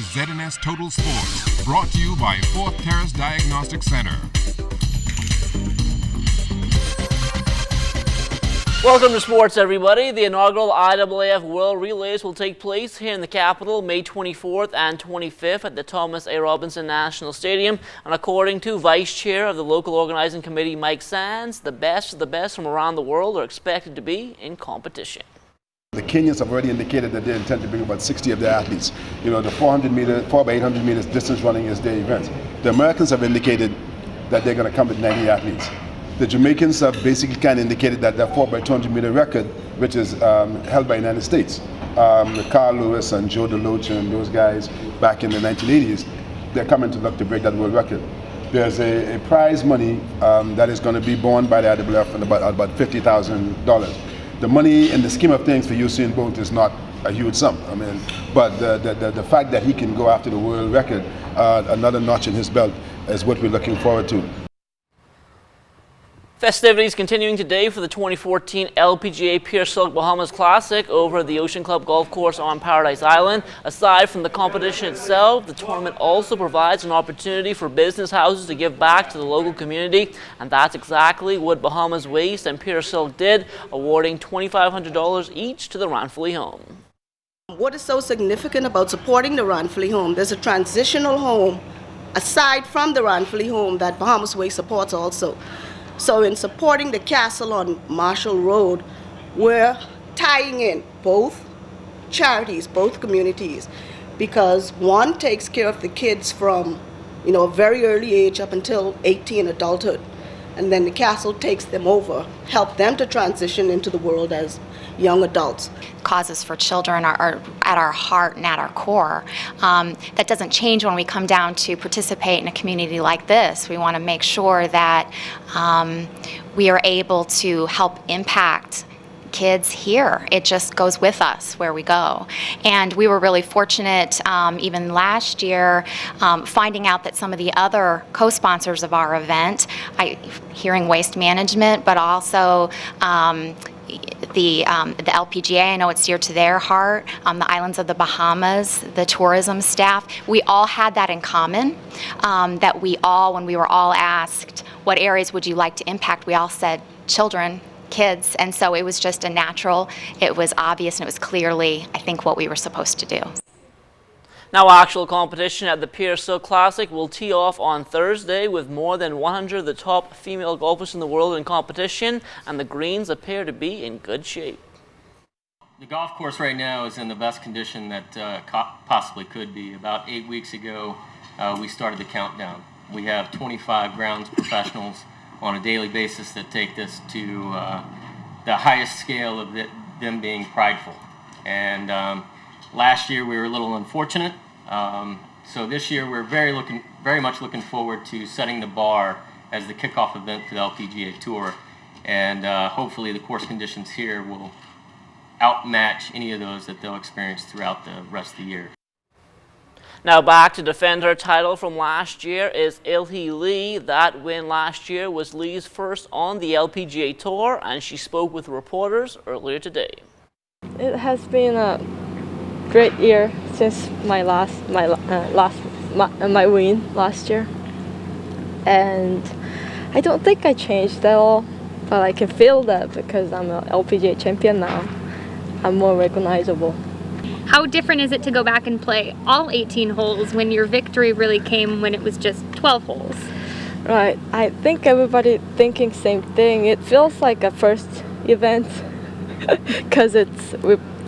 is ZNS Total Sports, brought to you by Fourth Terrace Diagnostic Center. Welcome to sports, everybody. The inaugural IAAF World Relays will take place here in the capital May 24th and 25th at the Thomas A. Robinson National Stadium. And according to Vice Chair of the local organizing committee, Mike Sands, the best of the best from around the world are expected to be in competition. The Kenyans have already indicated that they intend to bring about 60 of their athletes. You know, the 4 by 800 meters distance running is their event. The Americans have indicated that they're going to come with 90 athletes. The Jamaicans have basically kind of indicated that their 4 by 200 meter record, which is held by the United States, Carl Lewis and Joe DeLoach and those guys back in the 1980s, they're coming to look to break that world record. There's a prize money that is going to be borne by the IAAF and about $50,000. The money in the scheme of things for Usain Bolt is not a huge sum. I mean, but the fact that he can go after the world record, another notch in his belt, is what we're looking forward to. Festivities continuing today for the 2014 LPGA Pier Silk Bahamas Classic over at the Ocean Club Golf Course on Paradise Island. Aside from the competition itself, the tournament also provides an opportunity for business houses to give back to the local community, and that's exactly what Bahamas Waste and Pier Silk did, awarding $2,500 each to the Ranfurly home. What is so significant about supporting the Ranfurly home? There's a transitional home aside from the Ranfurly home that Bahamas Waste supports also. So in supporting the castle on Marshall Road, we're tying in both charities, both communities, because one takes care of the kids from, a very early age up until 18 adulthood, and then the castle takes them over, help them to transition into the world as young adults. Causes for children are at our heart and at our core. That doesn't change when we come down to participate in a community like this. We want to make sure that we are able to help impact kids here. It just goes with us where we go. And we were really fortunate even last year finding out that some of the other co-sponsors of our event, Hearing Waste Management, but also the LPGA, I know it's dear to their heart, the islands of the Bahamas, the tourism staff, we all had that in common, that we all, when we were all asked, what areas would you like to impact, we all said children, kids, and so it was just a natural, it was obvious, and it was clearly, I think, what we were supposed to do. Now, actual competition at the Pier Silk Classic will tee off on Thursday with more than 100 of the top female golfers in the world in competition, and the greens appear to be in good shape. The golf course right now is in the best condition that possibly could be. About 8 weeks ago, we started the countdown. We have 25 grounds professionals on a daily basis that take this to the highest scale of them being prideful. And last year we were a little unfortunate, so this year we're very much looking forward to setting the bar as the kickoff event for the LPGA Tour, and hopefully the course conditions here will outmatch any of those that they'll experience throughout the rest of the year. Now back to defend her title from last year is Ilhi Lee. That win last year was Lee's first on the LPGA Tour, and she spoke with reporters earlier today. It has been a great year since my win last year, and I don't think I changed at all, but I can feel that because I'm an LPGA champion now. I'm more recognizable. How different is it to go back and play all 18 holes when your victory really came when it was just 12 holes? Right, I think everybody thinking same thing. It feels like a first event because it's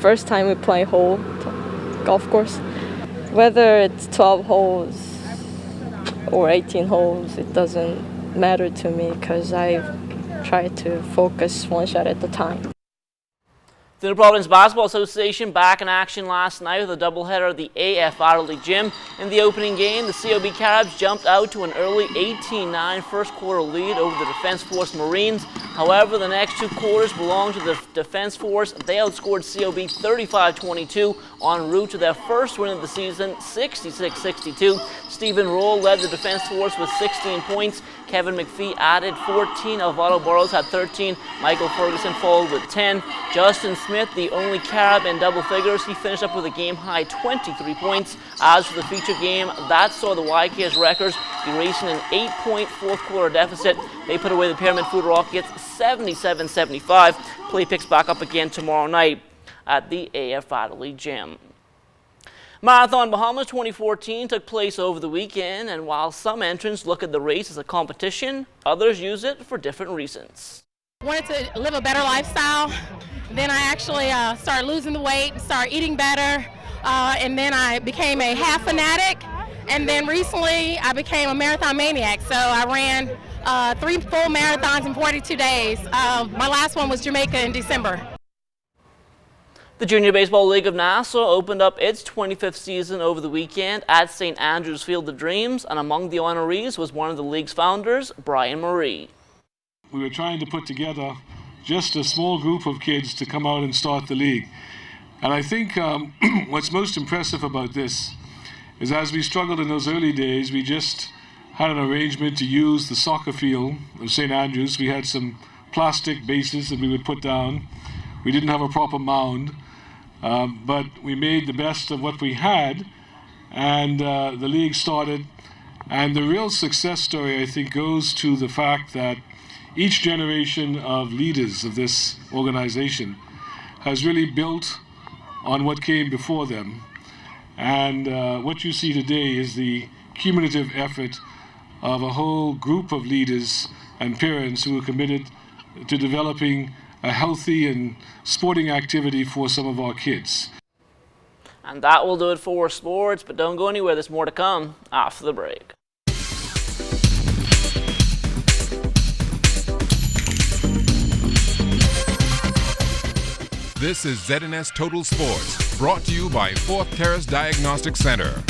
first time we play whole golf course. Whether it's 12 holes or 18 holes, it doesn't matter to me because I try to focus one shot at a time. The New Providence Basketball Association back in action last night with a doubleheader at the AF Adderley Gym. In the opening game, the COB Caribs jumped out to an early 18-9 first quarter lead over the Defense Force Marines. However, the next two quarters belonged to the Defense Force. They outscored COB 35-22 en route to their first win of the season, 66-62. Stephen Roll led the Defense Force with 16 points. Kevin McPhee added 14. Alvaro Burrows had 13. Michael Ferguson followed with 10. Justin Smith, the only Carib in double figures, he finished up with a game-high 23 points. As for the feature game, that saw the YKS Wreckers erasing an 8-point fourth-quarter deficit. They put away the Pyramid Food Rockets 77-75. Play picks back up again tomorrow night at the AF Adderley Gym. Marathon Bahamas 2014 took place over the weekend, and while some entrants look at the race as a competition, others use it for different reasons. I wanted to live a better lifestyle. Then I actually started losing the weight, started eating better, and then I became a half fanatic. And then recently I became a marathon maniac. So I ran 3 full marathons in 42 days. My last one was Jamaica in December. The Junior Baseball League of Nassau opened up its 25th season over the weekend at St. Andrew's Field of Dreams, and among the honorees was one of the league's founders, Brian Marie. We were trying to put together just a small group of kids to come out and start the league. And I think what's most impressive about this is as we struggled in those early days, we just had an arrangement to use the soccer field of St. Andrews. We had some plastic bases that we would put down. We didn't have a proper mound. But we made the best of what we had, and the league started. And the real success story, I think, goes to the fact that each generation of leaders of this organization has really built on what came before them. And what you see today is the cumulative effort of a whole group of leaders and parents who are committed to developing a healthy and sporting activity for some of our kids. And that will do it for sports, but don't go anywhere, there's more to come after the break. This is ZNS Total Sports, brought to you by Fourth Terrace Diagnostic Center.